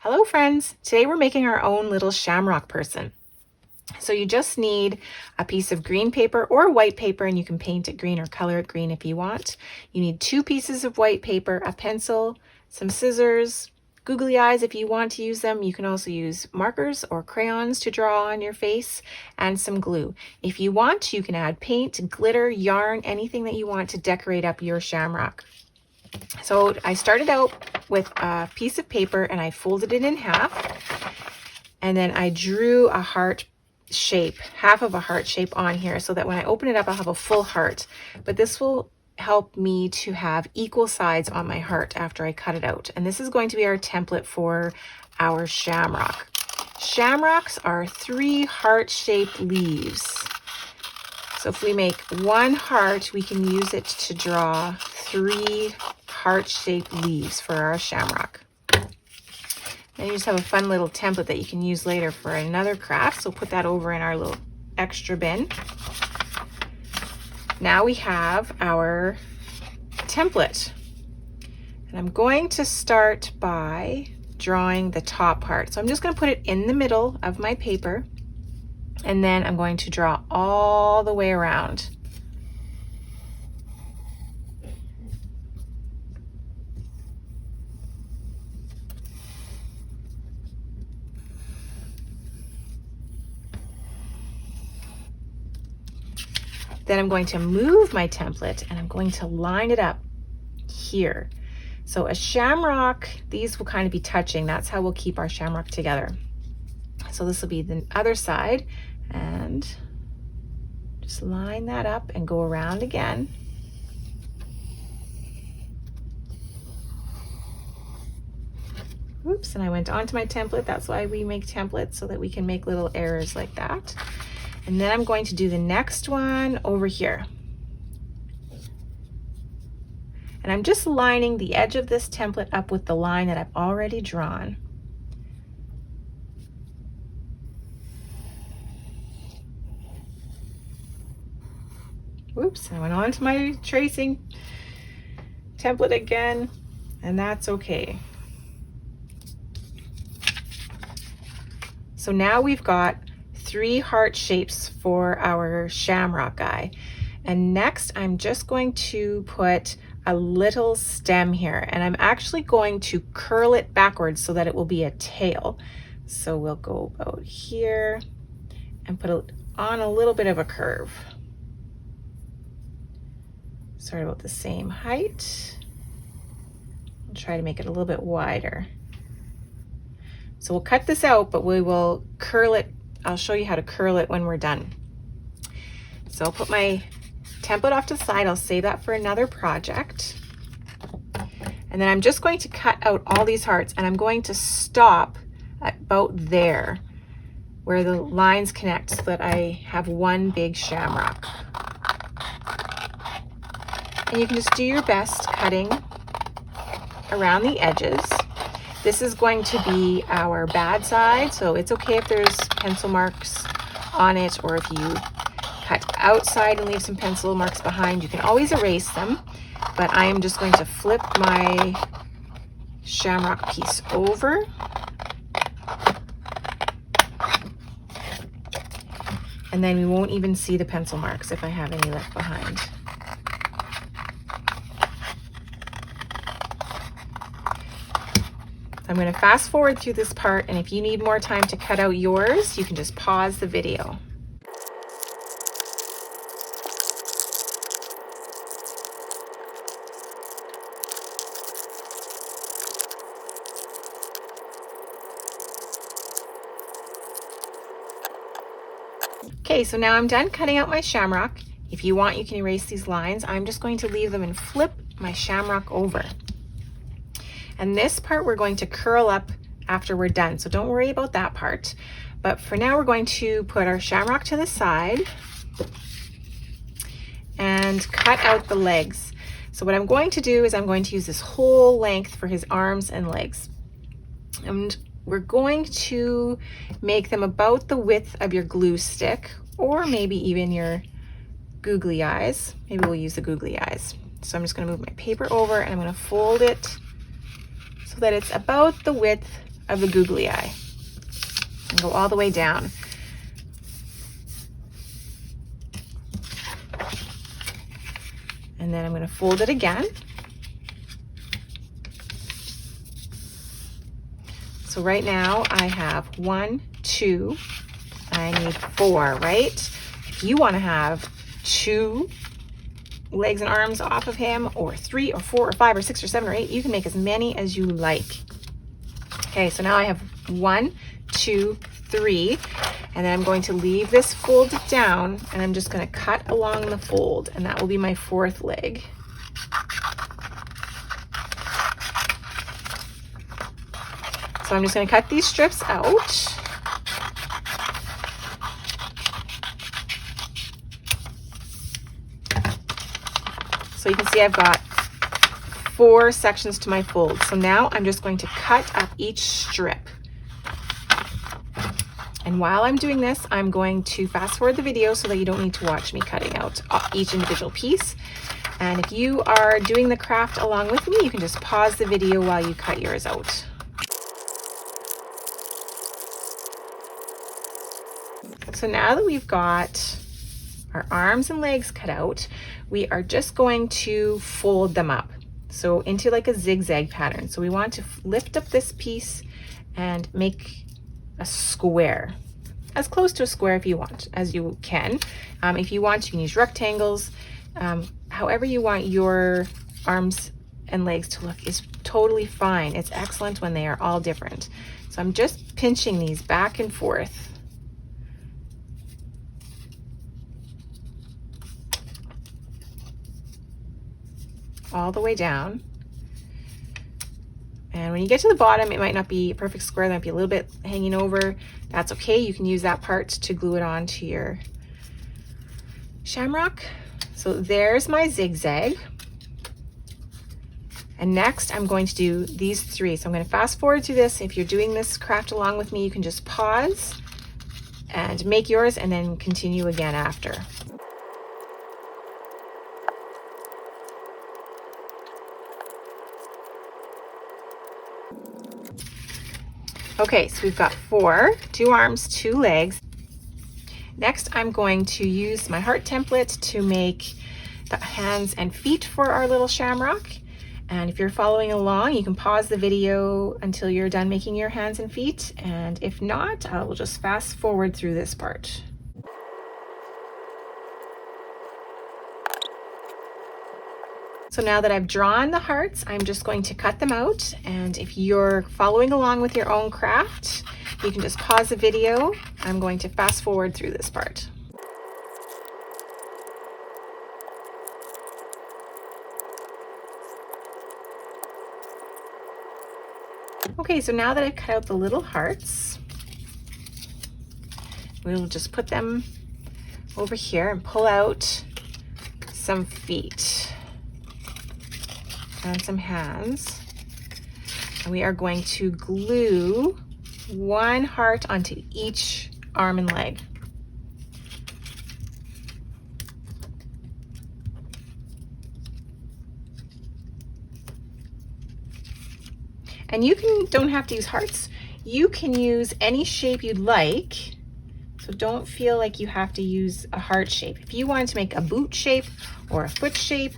Hello friends! Today we're making our own little shamrock person. So you just need a piece of green paper or white paper, and you can paint it green or color it green if you want. You need 2 pieces of white paper, a pencil, some scissors, googly eyes if you want to use them. You can also use markers or crayons to draw on your face, and some glue. If you want, you can add paint, glitter, yarn, anything that you want to decorate up your shamrock. So I started out with a piece of paper and I folded it in half, and then I drew a heart shape, half of a heart shape on here, so that when I open it up I'll have a full heart. But this will help me to have equal sides on my heart after I cut it out. And this is going to be our template for our shamrock. Shamrocks are 3 heart-shaped leaves. So if we make 1 heart, we can use it to draw 3 heart-shaped leaves for our shamrock. Then you just have a fun little template that you can use later for another craft. So put that over in our little extra bin. Now we have our template. And I'm going to start by drawing the top part. So I'm just going to put it in the middle of my paper, and then I'm going to draw all the way around. Then I'm going to move my template and I'm going to line it up here. So a shamrock, these will kind of be touching. That's how we'll keep our shamrock together. So this will be the other side, and just line that up and go around again. Oops, and I went onto my template. That's why we make templates, so that we can make little errors like that. And then I'm going to do the next one over here. And I'm just lining the edge of this template up with the line that I've already drawn. Oops, I went on to my tracing template again, and that's okay. So now we've got 3 heart shapes for our shamrock guy. And next I'm just going to put a little stem here, and I'm actually going to curl it backwards so that it will be a tail. So we'll go about here and put it on a little bit of a curve. Start about the same height. I'll try to make it a little bit wider. So we'll cut this out, but we will curl it. I'll show you how to curl it when we're done. So I'll put my template off to the side. I'll save that for another project. And then I'm just going to cut out all these hearts, and I'm going to stop at about there where the lines connect, so that I have one big shamrock. And you can just do your best cutting around the edges. This is going to be our bad side, so it's okay if there's pencil marks on it, or if you cut outside and leave some pencil marks behind, you can always erase them. But I am just going to flip my shamrock piece over. And then we won't even see the pencil marks if I have any left behind. I'm going to fast forward through this part, and if you need more time to cut out yours, you can just pause the video. Okay, so now I'm done cutting out my shamrock. If you want, you can erase these lines. I'm just going to leave them and flip my shamrock over. And this part we're going to curl up after we're done, so don't worry about that part. But for now, we're going to put our shamrock to the side and cut out the legs. So what I'm going to do is I'm going to use this whole length for his arms and legs. And we're going to make them about the width of your glue stick, or maybe even your googly eyes. Maybe we'll use the googly eyes. So I'm just going to move my paper over, and I'm going to fold it so that it's about the width of the googly eye and go all the way down. And then I'm going to fold it again. So right now I have 1, 2, I need 4, right? If you want to have 2 legs and arms off of him, or 3 or 4 or 5 or 6 or 7 or 8, you can make as many as you like. Okay, so now I have 1, 2, 3, and then I'm going to leave this folded down, and I'm just going to cut along the fold, and that will be my 4th leg. So I'm just going to cut these strips out. So you can see I've got 4 sections to my fold. So now I'm just going to cut up each strip. And while I'm doing this, I'm going to fast forward the video so that you don't need to watch me cutting out each individual piece. And if you are doing the craft along with me, you can just pause the video while you cut yours out. So now that we've got our arms and legs cut out, we are just going to fold them up. So into like a zigzag pattern. So we want to lift up this piece and make a square, as close to a square if you want, as you can. If you want, you can use rectangles. However you want your arms and legs to look is totally fine. It's excellent when they are all different. So I'm just pinching these back and forth. All the way down. And when you get to the bottom, it might not be a perfect square, there might be a little bit hanging over. That's okay, you can use that part to glue it onto your shamrock. So there's my zigzag. And next I'm going to do these 3. So I'm going to fast forward through this. If you're doing this craft along with me, you can just pause and make yours and then continue again after. Okay, so we've got 4, 2 arms, 2 legs. Next, I'm going to use my heart template to make the hands and feet for our little shamrock. And if you're following along, you can pause the video until you're done making your hands and feet. And if not, I will just fast forward through this part. So now that I've drawn the hearts, I'm just going to cut them out. And if you're following along with your own craft, you can just pause the video. I'm going to fast forward through this part. Okay, so now that I've cut out the little hearts, we'll just put them over here and pull out some feet and some hands. And we are going to glue 1 heart onto each arm and leg. And you don't have to use hearts. You can use any shape you'd like. So don't feel like you have to use a heart shape. If you wanted to make a boot shape or a foot shape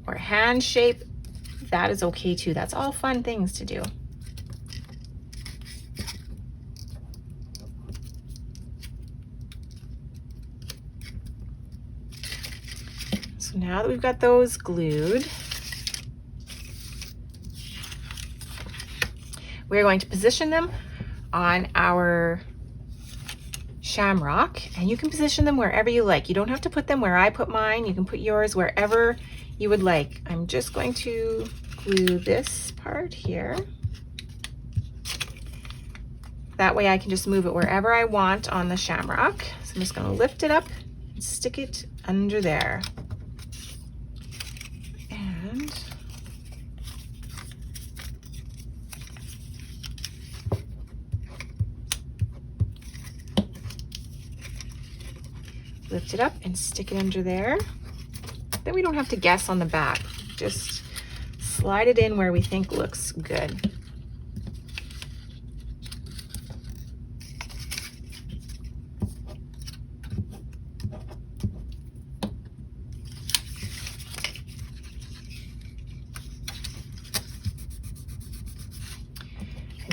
or a hand shape, that is okay too. That's all fun things to do. So now that we've got those glued, we're going to position them on our shamrock, and you can position them wherever you like. You don't have to put them where I put mine. You can put yours wherever you would like. I'm just going to glue this part here. That way I can just move it wherever I want on the shamrock. So I'm just going to lift it up and stick it under there. And lift it up and stick it under there. Then we don't have to guess on the back. Just slide it in where we think looks good.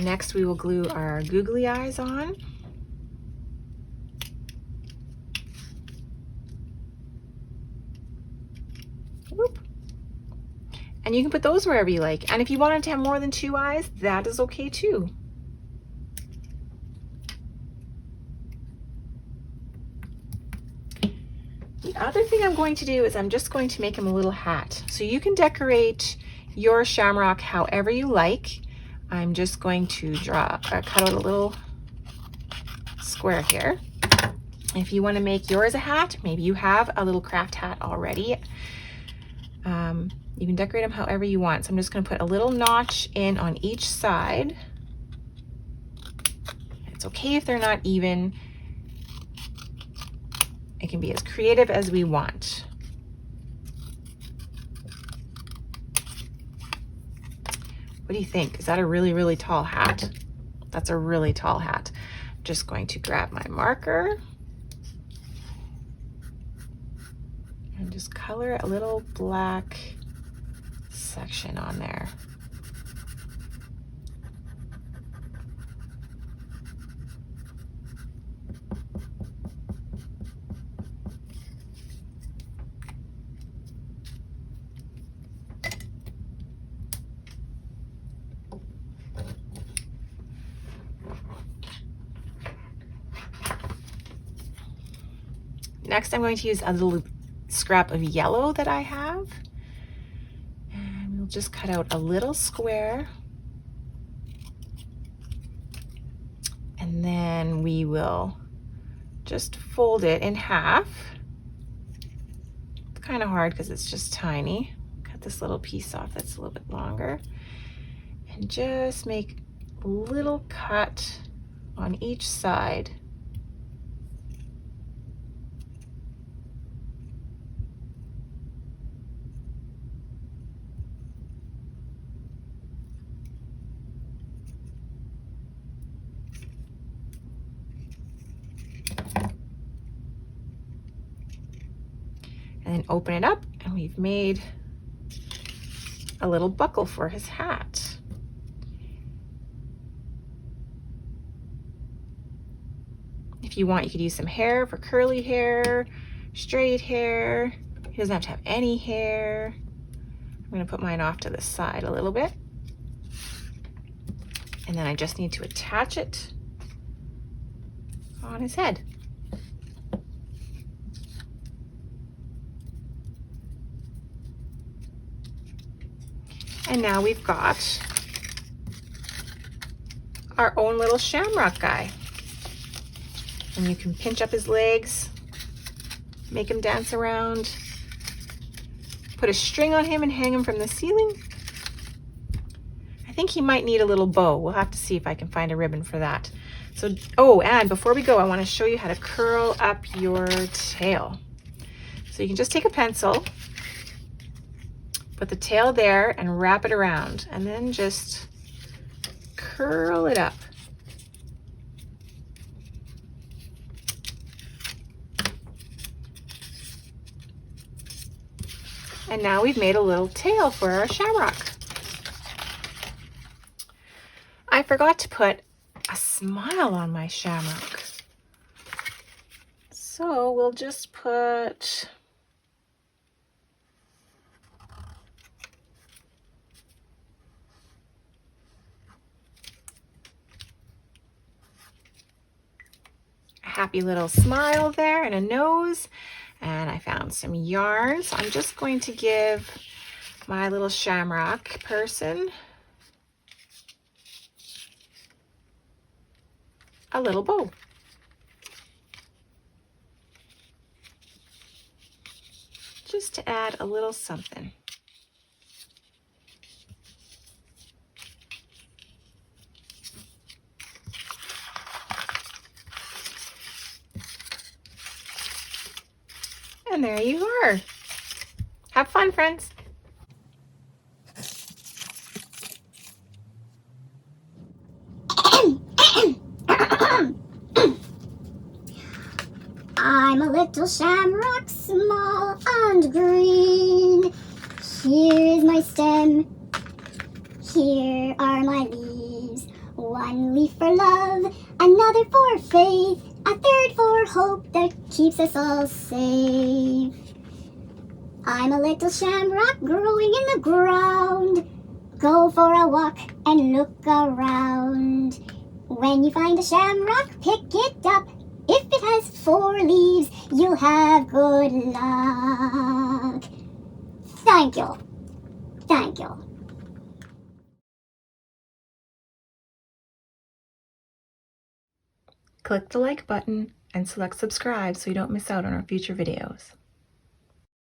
Next, we will glue our googly eyes on. Whoop. And you can put those wherever you like. And if you wanted to have more than 2 eyes, that is okay too. The other thing I'm going to do is I'm just going to make him a little hat. So you can decorate your shamrock however you like. I'm just going to cut out a little square here. If you want to make yours a hat, maybe you have a little craft hat already. You can decorate them however you want. So I'm just going to put a little notch in on each side. It's okay if they're not even. It can be as creative as we want. What do you think? Is that a really, really tall hat? That's a really tall hat. I'm just going to grab my marker and just color a little black section on there. Next, I'm going to use a little scrap of yellow that I have. And we'll just cut out a little square. And then we will just fold it in half. It's kind of hard because it's just tiny. Cut this little piece off that's a little bit longer. And just make a little cut on each side. And then open it up, and we've made a little buckle for his hat. If you want, you could use some hair for curly hair, straight hair. He doesn't have to have any hair. I'm going to put mine off to the side a little bit. And then I just need to attach it on his head. And now we've got our own little shamrock guy. And you can pinch up his legs, make him dance around, put a string on him and hang him from the ceiling. I think he might need a little bow. We'll have to see if I can find a ribbon for that. So, oh, and before we go, I want to show you how to curl up your tail. So you can just take a pencil, put the tail there and wrap it around, and then just curl it up. And now we've made a little tail for our shamrock. I forgot to put a smile on my shamrock. So we'll just put a happy little smile there and a nose. And I found some yarn, so I'm just going to give my little shamrock person a little bow. Just to add a little something. And there you are. Have fun, friends. I'm a little shamrock, small and green. Here is my stem. Here are my leaves. one leaf for love, another for faith, a third for hope that keeps us all safe. I'm a little shamrock growing in the ground. Go for a walk and look around. When you find a shamrock, pick it up. If it has 4 leaves, you'll have good luck. Thank you. Thank you. Click the like button and select subscribe so you don't miss out on our future videos.